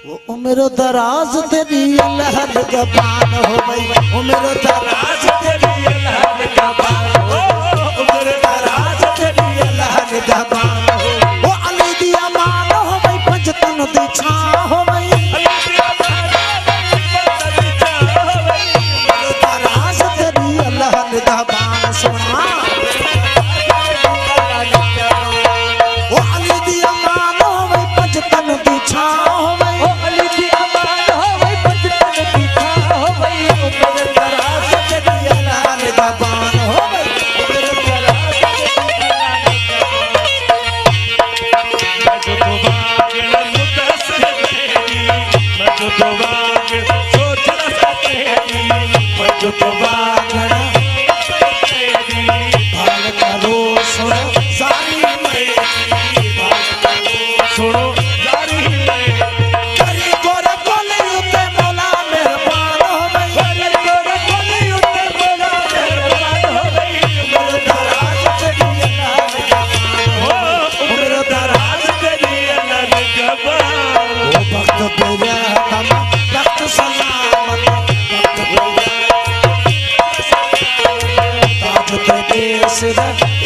वो उम्र दराज तेरी लहर जबान हो गई, उम्र दराज तेरी लहर जबान हो, उम्र दराज तेरी लहर जबान हो। वो अली दिया मान हो गई, पंचतन दी छां हो गई, उम्र दराज तेरी लहर जबान सुना। वो अली दिया मान हो गई, पंचतन दी छां हो गई,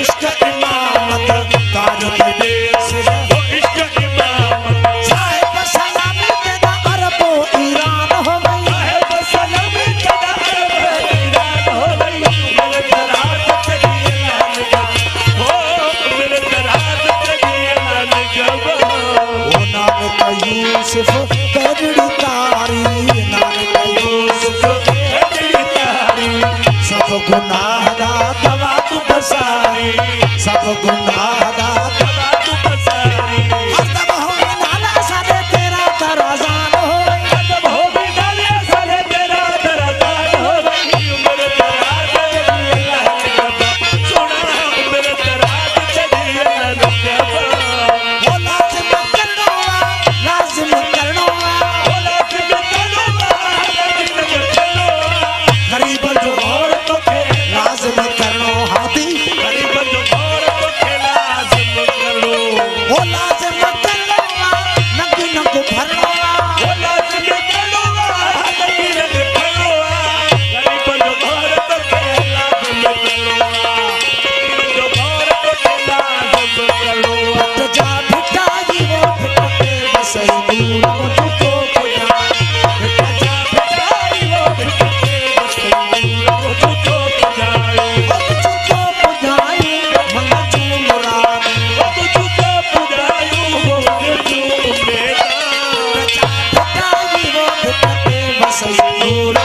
इसका इमामत ताज तेरे सिर वो इसका इमामत साहिब सलामी तेरा अरब ईरान हो गई, साहिब सलामी तेरा अरब ईरान हो गई, मेरे दराज तेरी ऐलान जब हो, मेरे दराज तेरी ऐलान जब वो नानक यूसुफ तेरी तारी, नानक यूसुफ तेरी तारी, सब गुनाह दा दवा तू बसारी, सब गुनाह दा दवा तू बसारी। अदब हो नाला सारे तेरा दराजान हो, अदब हो नाला सारे तेरा दराजान हो, उम्र दराज तेरी लहर जब सुना, उम्र दराज तेरी लहर जब वो लाजिम करनो लाजिम करनो, वो लाजिम करनो लाजिम करनो, गरीब जो और तो के लाजिम करनो हाथी, गरीब जो और तो के लाजिम करो, वो लाजिम करनो नंगी नंग भरनो, वो लाजिम करनो नंगी नंग भरनो, गरीब जो और तो के लाजिम करो, जो और तो के लाजिम करो। हट जा भिखारी वो भिखते बसई दूर मुझको खुदा, हट जा भिखारी वो भिखते बसई दूर मुझको खुदा, मुझको खुदाई मन चूम रात, मुझको खुदाई वो चूम मेरा, हट जा भिखारी वो भिखते बसई दूर